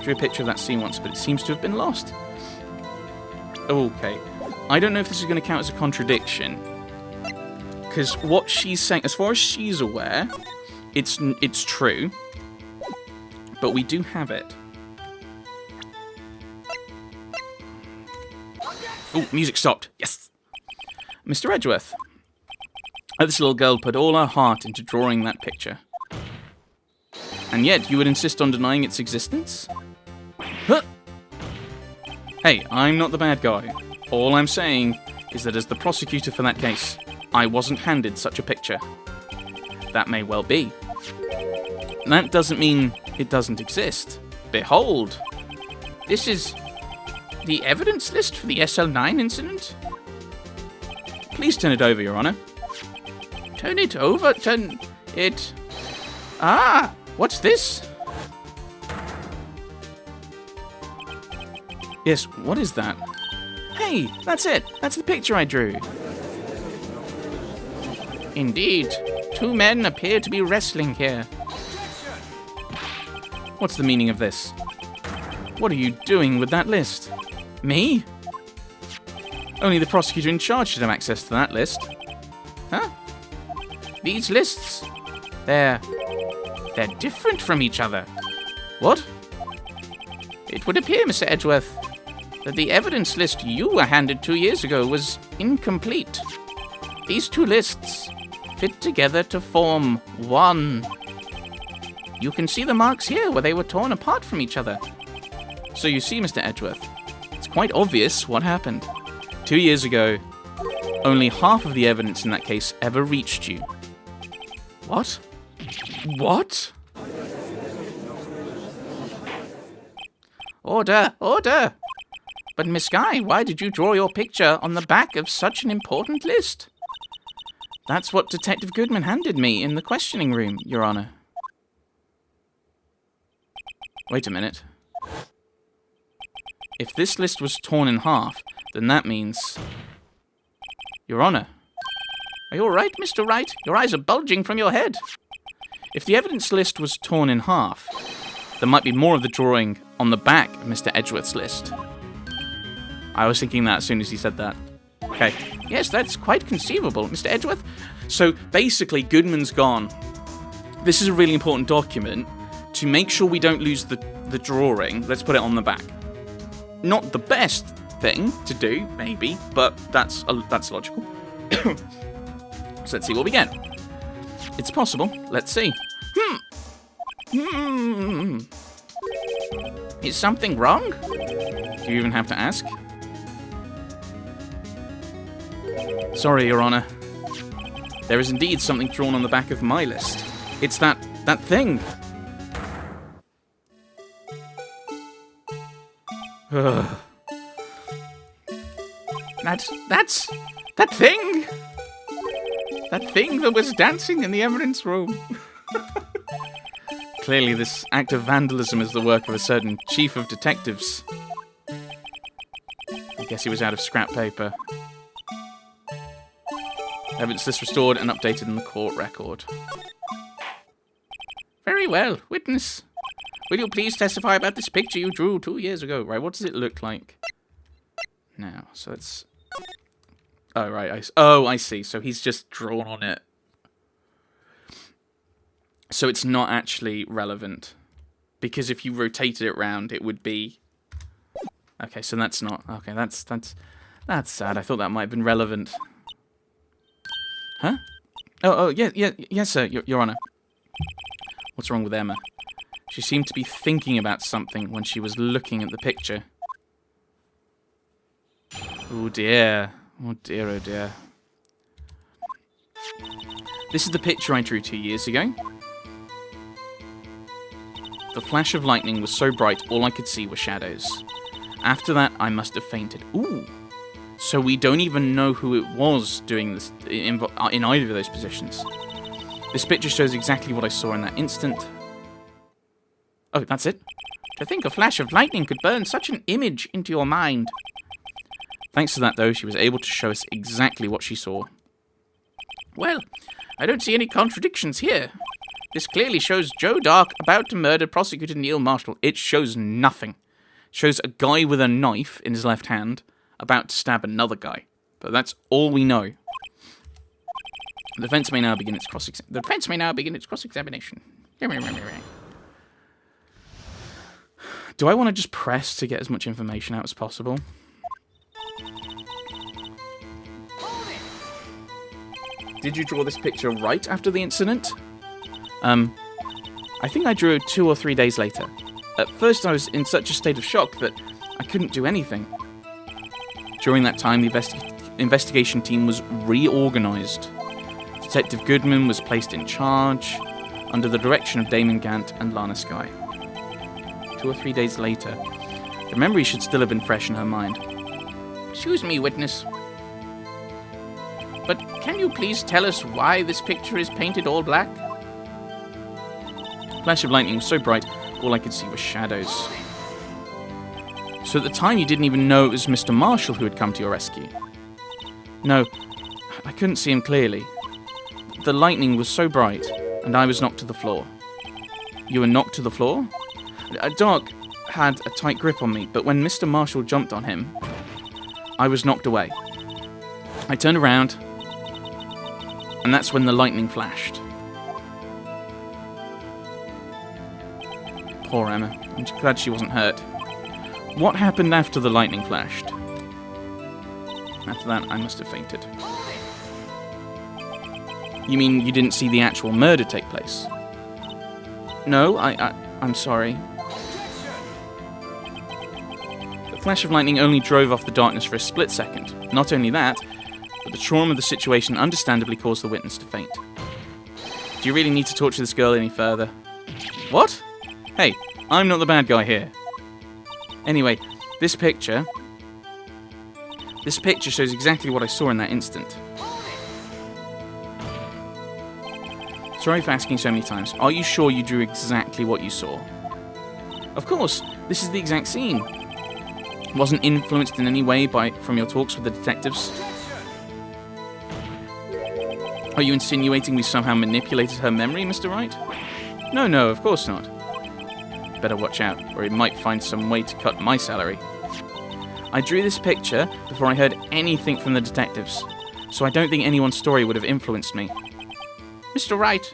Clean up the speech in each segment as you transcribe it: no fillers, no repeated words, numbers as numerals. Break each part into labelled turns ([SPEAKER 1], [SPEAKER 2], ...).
[SPEAKER 1] drew a picture of that scene once, but it seems to have been lost. Okay. I don't know if this is going to count as a contradiction. Because what she's saying, as far as she's aware, it's true. But we do have it. Oh, music stopped. Yes! Mr. Edgeworth. This little girl put all her heart into drawing that picture. And yet, you would insist on denying its existence? Huh! Hey, I'm not the bad guy. All I'm saying is that as the prosecutor for that case, I wasn't handed such a picture. That may well be. That doesn't mean it doesn't exist. Behold! This is the evidence list for the SL9 incident? Please turn it over, Your Honor. Turn it over? Turn it... Ah! What's this? Yes, what is that? Hey, that's it. That's the picture I drew. Indeed. Two men appear to be wrestling here. What's the meaning of this? What are you doing with that list? Me? Only the prosecutor in charge should have access to that list. Huh? These lists, they're different from each other. What? It would appear, Mr. Edgeworth, that the evidence list you were handed 2 years ago was incomplete. These two lists fit together to form one. You can see the marks here where they were torn apart from each other. So you see, Mr. Edgeworth, it's quite obvious what happened. 2 years ago, only half of the evidence in that case ever reached you. What? What? Order! Order! But Miss Guy, why did you draw your picture on the back of such an important list? That's what Detective Goodman handed me in the questioning room, Your Honor. Wait a minute. If this list was torn in half, then that means... Your Honor. Are you alright, Mr. Wright? Your eyes are bulging from your head. If the evidence list was torn in half, there might be more of the drawing on the back of Mr. Edgeworth's list. I was thinking that as soon as he said that. Okay. Yes, that's quite conceivable, Mr. Edgeworth. So, basically, Goodman's gone. This is a really important document. To make sure we don't lose the drawing, let's put it on the back. Not the best thing to do, maybe, but that's logical. So let's see what we get. It's possible. Let's see. Is something wrong? Do you even have to ask? Sorry, Your Honor. There is indeed something drawn on the back of my list. It's that thing. That's that thing. That thing that was dancing in the evidence room. Clearly, this act of vandalism is the work of a certain chief of detectives. I guess he was out of scrap paper. Evidence list restored and updated in the court record. Very well, witness. Will you please testify about this picture you drew 2 years ago? Right, what does it look like now? So it's... Oh, right. I see. So he's just drawn on it. So it's not actually relevant. Because if you rotated it round, it would be... Okay, so that's not... Okay, that's sad. I thought that might have been relevant. Huh? Oh, yes, sir, Your Honor. What's wrong with Emma? She seemed to be thinking about something when she was looking at the picture. Oh dear. Oh dear, oh dear. This is the picture I drew 2 years ago. The flash of lightning was so bright, all I could see were shadows. After that, I must have fainted. Ooh. So we don't even know who it was doing this in either of those positions. This picture shows exactly what I saw in that instant. Oh, that's it? To think a flash of lightning could burn such an image into your mind. Thanks to that, though, she was able to show us exactly what she saw. Well, I don't see any contradictions here. This clearly shows Joe Dark about to murder prosecutor Neil Marshall. It shows nothing. It shows a guy with a knife in his left hand about to stab another guy. But that's all we know. The defense may now begin its cross-examination. Do I want to just press to get as much information out as possible? Did you draw this picture right after the incident? I think I drew it 2 or 3 days later. At first I was in such a state of shock that I couldn't do anything. During that time, the investigation team was reorganized. Detective Goodman was placed in charge, under the direction of Damon Gant and Lana Skye. 2 or 3 days later, the memory should still have been fresh in her mind. Excuse me, witness. But can you please tell us why this picture is painted all black? The flash of lightning was so bright, all I could see was shadows. So at the time you didn't even know it was Mr. Marshall who had come to your rescue? No, I couldn't see him clearly. The lightning was so bright, and I was knocked to the floor. You were knocked to the floor? Dark had a tight grip on me, but when Mr. Marshall jumped on him, I was knocked away. I turned around, and that's when the lightning flashed. Poor Emma. I'm glad she wasn't hurt. What happened after the lightning flashed? After that, I must have fainted. You mean you didn't see the actual murder take place? No, I'm sorry. The flash of lightning only drove off the darkness for a split second. Not only that, but the trauma of the situation understandably caused the witness to faint. Do you really need to torture this girl any further? What? Hey, I'm not the bad guy here. Anyway, this picture shows exactly what I saw in that instant. Sorry for asking so many times. Are you sure you drew exactly what you saw? Of course, this is the exact scene. Wasn't influenced in any way from your talks with the detectives? Are you insinuating we somehow manipulated her memory, Mr. Wright? No, of course not. Better watch out, or he might find some way to cut my salary. I drew this picture before I heard anything from the detectives, so I don't think anyone's story would have influenced me. Mr. Wright,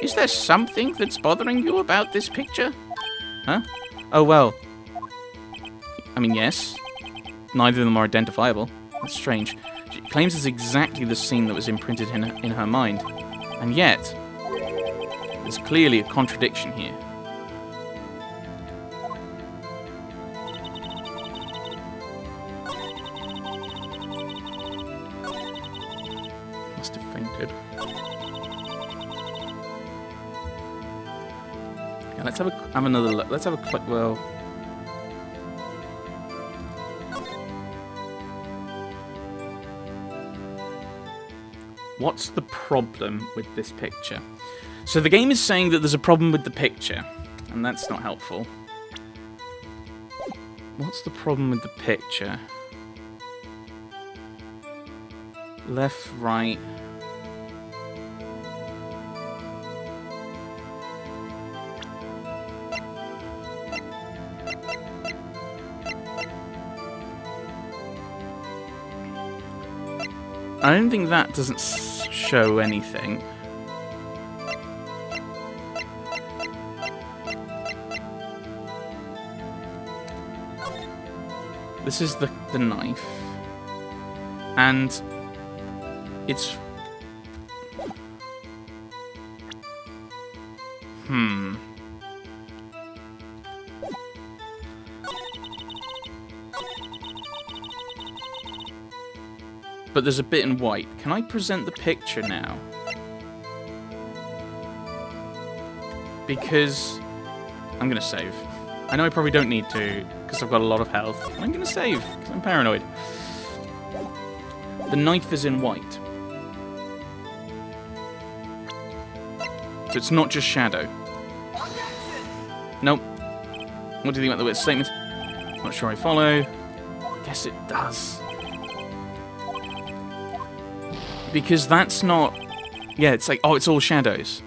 [SPEAKER 1] is there something that's bothering you about this picture? Huh? Oh, well. I mean, yes. Neither of them are identifiable. That's strange. She claims it's exactly the scene that was imprinted in her mind. And yet, there's clearly a contradiction here. Must have fainted. Yeah, let's have another look. Let's have a quick. Well. What's the problem with this picture? So the game is saying that there's a problem with the picture, and that's not helpful. What's the problem with the picture? Left, right. I don't think that doesn't show anything. This is the knife. And it's... But there's a bit in white. Can I present the picture now? Because I'm going to save. I know I probably don't need to, because I've got a lot of health. I'm going to save, because I'm paranoid. The knife is in white. So it's not just shadow. Nope. What do you think about the witness statement? Not sure I follow. Guess it does. Because that's not... Yeah, it's like, oh, it's all shadows.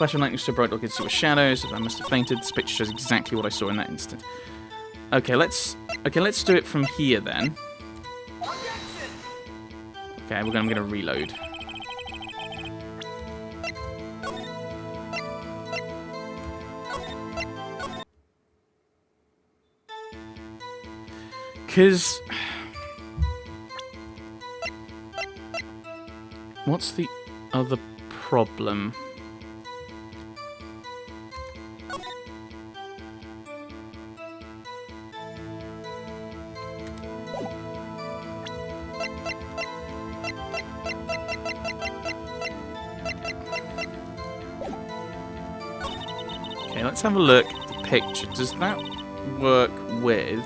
[SPEAKER 1] Flash of lightning so bright I could see with shadows. I must have fainted. This picture shows exactly what I saw in that instant. Okay, let's do it from here then. Okay, I'm gonna reload. Cause what's the other problem? Okay, let's have a look at the picture. Does that work with...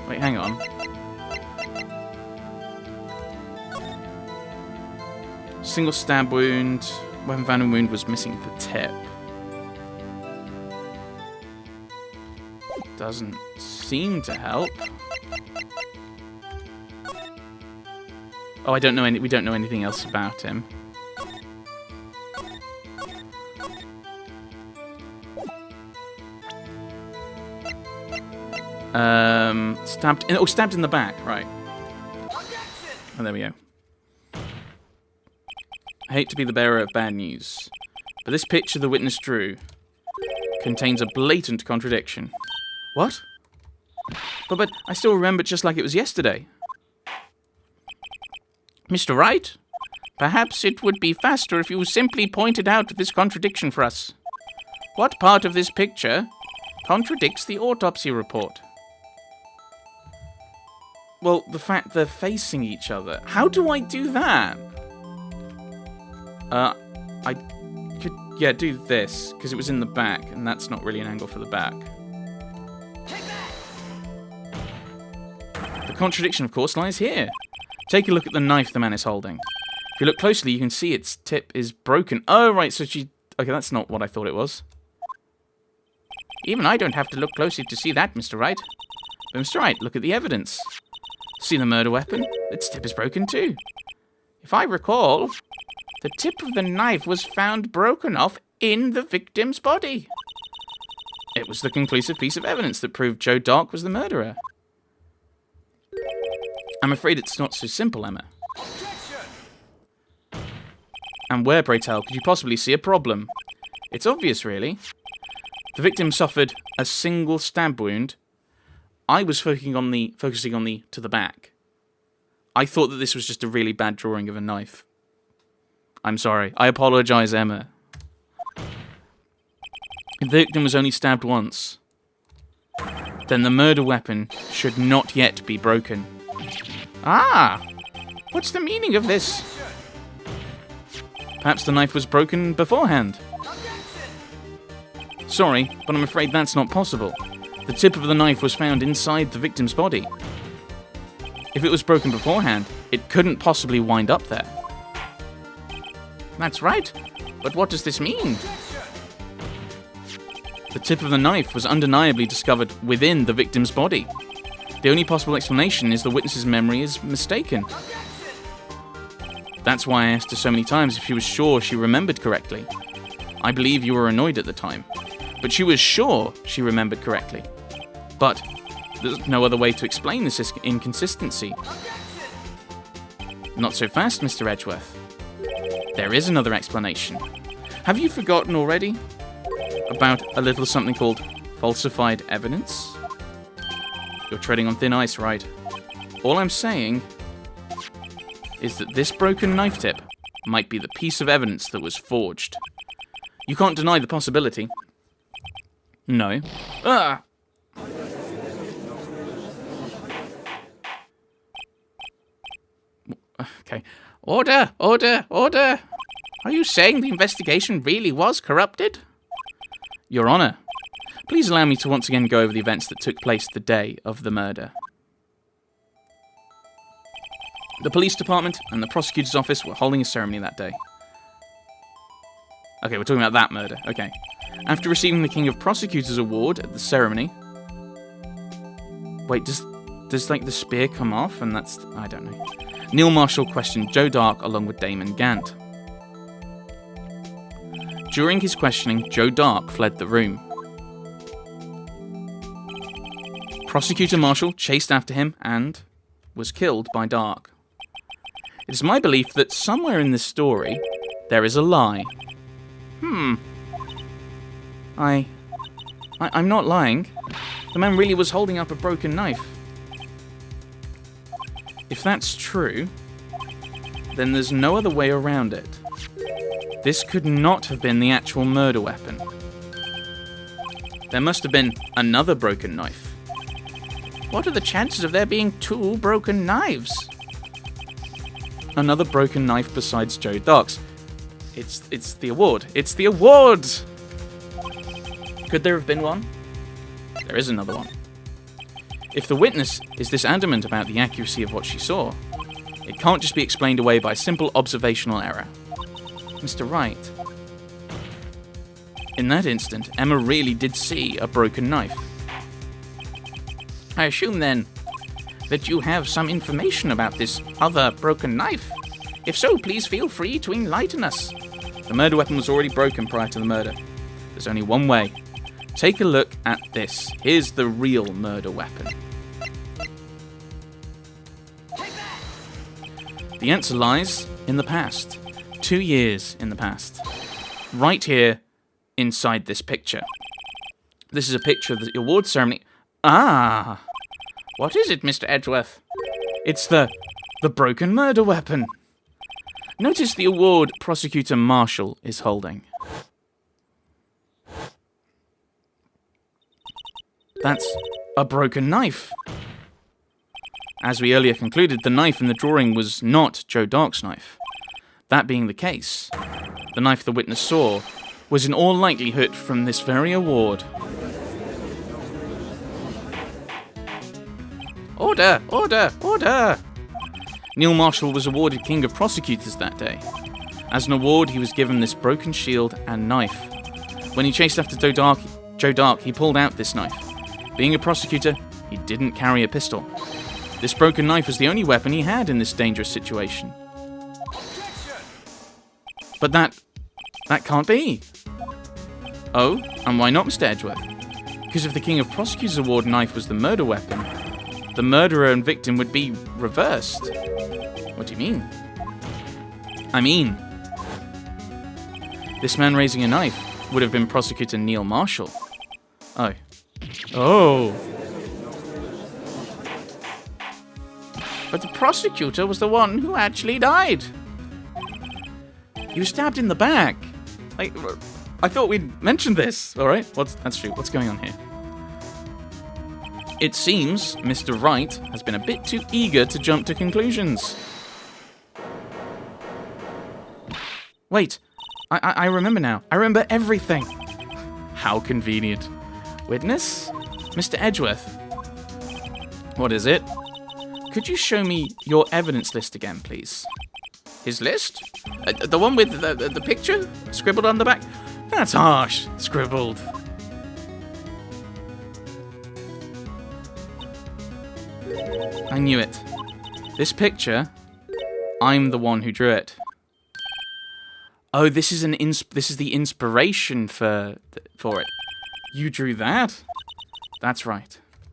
[SPEAKER 1] Wait, hang on. Single stab wound. Weapon found in wound was missing the tip. Doesn't seem to help. Oh, we don't know anything else about him. Stabbed in the back, right. Oh, there we go. I hate to be the bearer of bad news, but this picture the witness drew contains a blatant contradiction. What? But I still remember it just like it was yesterday. Mr. Wright, perhaps it would be faster if you simply pointed out this contradiction for us. What part of this picture contradicts the autopsy report? Well, the fact they're facing each other. How do I do that? I could, yeah, do this, because it was in the back, and that's not really an angle for the back. The contradiction, of course, lies here. Take a look at the knife the man is holding. If you look closely, you can see its tip is broken. Oh, right, so she... Okay, that's not what I thought it was. Even I don't have to look closely to see that, Mr. Wright. But Mr. Wright, look at the evidence. See the murder weapon? Its tip is broken too. If I recall, the tip of the knife was found broken off in the victim's body. It was the conclusive piece of evidence that proved Joe Dark was the murderer. I'm afraid it's not so simple, Emma. And where, pray tell, could you possibly see a problem? It's obvious, really. The victim suffered a single stab wound. I was focusing on the to the back. I thought that this was just a really bad drawing of a knife. I'm sorry. I apologize, Emma. The victim was only stabbed once. Then the murder weapon should not yet be broken. Ah! What's the meaning of this? Perhaps the knife was broken beforehand. Sorry, but I'm afraid that's not possible. The tip of the knife was found inside the victim's body. If it was broken beforehand, it couldn't possibly wind up there. That's right, but what does this mean? The tip of the knife was undeniably discovered within the victim's body. The only possible explanation is the witness's memory is mistaken. That's why I asked her so many times if she was sure she remembered correctly. I believe you were annoyed at the time, but she was sure she remembered correctly. But there's no other way to explain this inconsistency. Not so fast, Mr. Edgeworth. There is another explanation. Have you forgotten already about a little something called falsified evidence? You're treading on thin ice, right? All I'm saying is that this broken knife tip might be the piece of evidence that was forged. You can't deny the possibility. No. Ah! Okay. Order! Order! Order! Are you saying the investigation really was corrupted? Your Honor, please allow me to once again go over the events that took place the day of the murder. The police department and the prosecutor's office were holding a ceremony that day. Okay, we're talking about that murder. Okay. After receiving the King of Prosecutors award at the ceremony... Wait, does like the spear come off and that's... I don't know. Neil Marshall questioned Joe Dark along with Damon Gant. During his questioning, Joe Dark fled the room. Prosecutor Marshall chased after him and was killed by Dark. It is my belief that somewhere in this story, there is a lie. I'm not lying. The man really was holding up a broken knife. If that's true, then there's no other way around it. This could not have been the actual murder weapon. There must have been another broken knife. What are the chances of there being 2 broken knives? Another broken knife besides Joe Dark's. It's the award. It's the award! Could there have been one? There is another one. If the witness is this adamant about the accuracy of what she saw, it can't just be explained away by simple observational error. Mr. Wright. In that instant, Emma really did see a broken knife. I assume, then, that you have some information about this other broken knife. If so, please feel free to enlighten us. The murder weapon was already broken prior to the murder. There's only one way. Take a look at this. Here's the real murder weapon. The answer lies in the past. 2 years in the past. Right here, inside this picture. This is a picture of the award ceremony. Ah! What is it, Mr. Edgeworth? It's the broken murder weapon. Notice the award Prosecutor Marshall is holding. That's a broken knife. As we earlier concluded, the knife in the drawing was not Joe Dark's knife. That being the case, the knife the witness saw was in all likelihood from this very award. Order! Order! Order! Neil Marshall was awarded King of Prosecutors that day. As an award, he was given this broken shield and knife. When he chased after Joe Dark, he pulled out this knife. Being a prosecutor, he didn't carry a pistol. This broken knife was the only weapon he had in this dangerous situation. But that can't be. Oh, and why not, Mr. Edgeworth? Because if the King of Prosecutors Award knife was the murder weapon, the murderer and victim would be reversed. What do you mean? I mean, this man raising a knife would have been Prosecutor Neil Marshall. Oh. Oh. But the prosecutor was the one who actually died. He was stabbed in the back. Like, I thought we'd mentioned this. All right, that's true. What's going on here? It seems Mr. Wright has been a bit too eager to jump to conclusions. Wait, I remember now. I remember everything. How convenient. Witness? Mr. Edgeworth. What is it? Could you show me your evidence list again, please? His list? The one with the picture scribbled on the back? That's harsh. Scribbled. I knew it. This picture, I'm the one who drew it. Oh, this is the inspiration for it. You drew that? That's right.